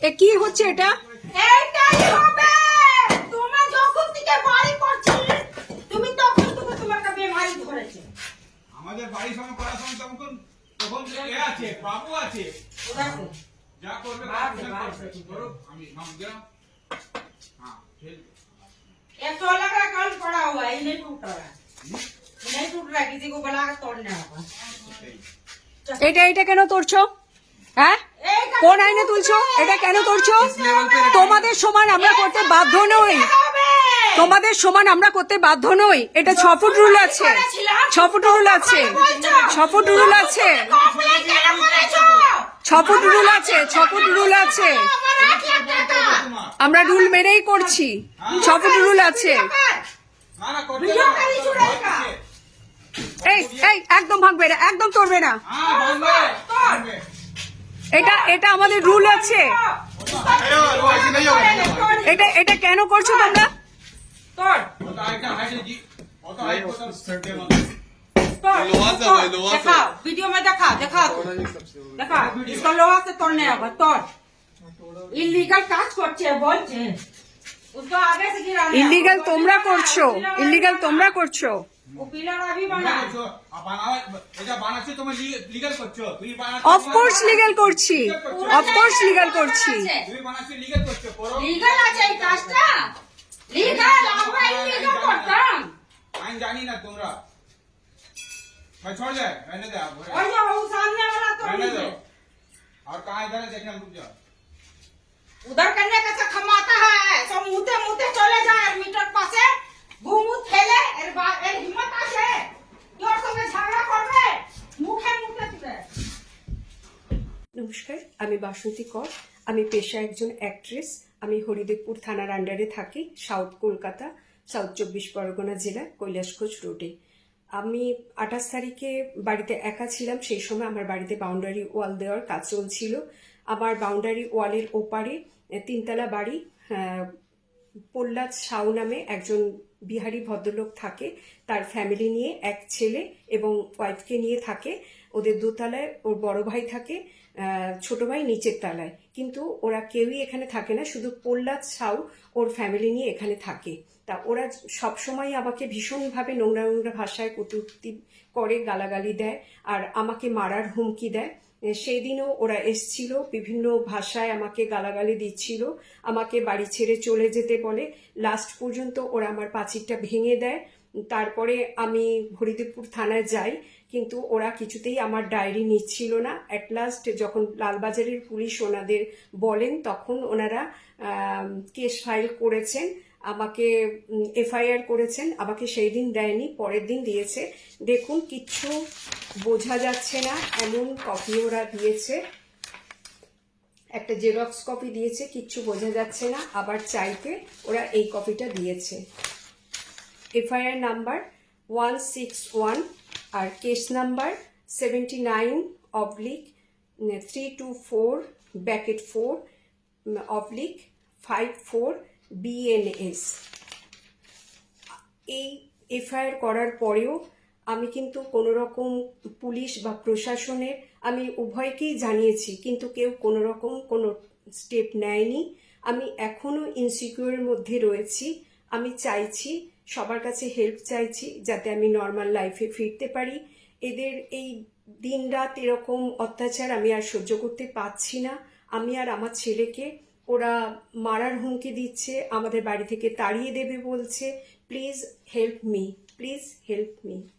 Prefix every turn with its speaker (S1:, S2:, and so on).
S1: এ কি হচ্ছে এটা?
S2: এইটাই হবে। তোমরা যখন থেকে বাড়ি করছি তুমি তখন থেকে তোমার কাছে বেমারি ধরেছে।
S3: আমাদের বাড়ির সঙ্গে করার সময় তখন এ আছে, বাবু আছে।
S2: দেখো
S3: যা করবে করো, আমি নাম দিলাম। হ্যাঁ, ঠিক।
S2: ये 16 का कल पड़ा हुआ है, ये नहीं टूट रहा है। ये नहीं टूट रहा है, किसी को बुला के तोड़ने होगा।
S1: এটা কেন তোড়ছো? হ্যাঁ,
S2: এই কাজ
S1: কোন আইনে তুলছো? এটা কেন তোড়ছো? তোমাদের সমান আমরা করতে বাধ্য নই।
S2: হবে।
S1: তোমাদের সমান আমরা করতে বাধ্য নই। এটা 6 ফুট রুল আছে, 6 ফুট রুল আছে, 6 ফুট রুল আছে,
S2: কমপ্লেইন কেন করেছো?
S1: 6 ফুট রুল আছে, 6 ফুট রুল আছে।
S2: আমার 1 লাখ টাকা।
S1: আমরা রুল মেনেই করছি। 6 ফুট রুল আছে।
S3: না না করতে
S2: ভিডিও
S3: হবে।
S2: করি ছুড়েগা।
S1: এই এই একদম ভাঙবে না, একদম তোড়বে না।
S3: হ্যাঁ, ভাঙবে, ভাঙবে।
S1: এটা আমাদের রুল আছে। এটা কেন করছো তোমরা?
S2: तोड़
S3: ওটা আইটা হাইটে জি, ওটা হাইট কোথাও সেটে না।
S2: तोड़
S4: लोहा से भाई, लोहा से।
S2: दिखा वीडियो में दिखा दिखा इसको लोहा से तोड़ने होगा तोड़ इलीगल কাজ করছে বলছে उसको आगे से गिराना है।
S1: ইল্লিগাল তোমরা করছো, ইল্লিগাল তোমরা করছো।
S2: वो पिलर अभी बना
S3: এটা বানাচ্ছো তুমি লিগ্যাল করছো, তুমি বানাচ্ছো।
S1: অফকোর্স লিগ্যাল করছি, অফকোর্স লিগ্যাল করছি।
S3: তুমি বানাচ্ছো লিগ্যাল করছো, করো।
S2: লিগাল আছে এই কাজটা লিগাল আমরা ইলিগাল করতাম
S3: আইন জানি না তোমরা। ভাই छोड़ दे, रहने दे आप।
S2: और जो वो सामने वाला तो
S3: रहने दो।
S2: नीचे
S3: और कहाँ इधर है देखना, रुक जाओ।
S2: उधर करने का से खमाता है सब मुते मुते चले जाए मीटर पासे घुमु खेले এর হিম্মত আছে তোর সঙ্গে ঝগড়া করবে মুখে মুখে দিবে।
S1: নমস্কার, আমি বাসন্তী কর। আমি পেশায় একজন অ্যাক্ট্রেস। আমি হরিদেবপুর থানার আন্ডারে থাকি, সাউথ কলকাতা, সাউথ 24 পরগনা জেলা, কৈলাসখোজ রোডে। আমি 28 তারিখে বাড়িতে একা ছিলাম। সেই সময় আমার বাড়িতে বাউন্ডারি ওয়াল দেওয়ার কাজ চলছিল। আমার বাউন্ডারি ওয়ালের ওপারে 3 তলা বাড়ি, প্রহ্লাদ সাউ নামে একজন বিহারি ভদ্রলোক থাকে। তার ফ্যামিলি নিয়ে, এক ছেলে এবং ওয়াইফকে নিয়ে থাকে। ওদের দোতলায় ওর বড় ভাই থাকে, ছোট ভাই নিচের তলায়। কিন্তু ওরা কেউই এখানে থাকে না, শুধু প্রহ্লাদ সাউ ওর ফ্যামিলি নিয়ে এখানে থাকে। তা ওরা সবসময় আমাকে ভীষণভাবে নোংরা নোংরা ভাষায় কটূক্তি করে, গালাগালি দেয় আর আমাকে মারার হুমকি দেয়। সেই দিনও ওরা এসছিল, বিভিন্ন ভাষায় আমাকে গালাগালি দিচ্ছিল, আমাকে বাড়ি ছেড়ে চলে যেতে বলে। লাস্ট পর্যন্ত ওরা আমার পাঁচিরটা ভেঙে দেয়। তারপরে আমি হরিদেবপুর থানায় যাই, কিন্তু ওরা কিছুতেই আমার ডায়েরি নিচ্ছিল না। অ্যাট লাস্ট যখন লালবাজারের পুলিশ ওনাদের বলেন, তখন ওনারা কেস ফাইল করেছেন, আমাকে এফআইআর করেছেন। আমাকে সেই দিন দেয়নি, পরের দিন দিয়েছে। দেখুন, কিচ্ছু বোঝা যাচ্ছে না এমন কপি ওরা দিয়েছে। একটা জেরক্স কপি দিয়েছে, কিচ্ছু বোঝা যাচ্ছে না। আবার চাইতে ওরা এই কপিটা দিয়েছে। এফআইআর নাম্বার 161 আর কেস নাম্বার 79/324/4/54 BNS। এই এফআইআর করার পরেও আমি কিন্তু কোনো রকম পুলিশ বা প্রশাসনের, আমি উভয়কেই জানিয়েছি, কিন্তু কেউ কোনো রকম কোনো স্টেপ নেয়নি। আমি এখনো ইনসিকিউরের মধ্যে রয়েছি। আমি চাইছি, সবার কাছে হেল্প চাইছি, যাতে আমি নর্মাল লাইফে ফিরতে পারি। এদের এই দিনরাত এরকম অত্যাচার আমি আর সহ্য করতে পারছি না। আমি আর আমার ছেলেকে ওরা মারার হুমকি দিচ্ছে, আমাদের বাড়ি থেকে তাড়িয়ে দেবে বলছে। Please help me, please help me.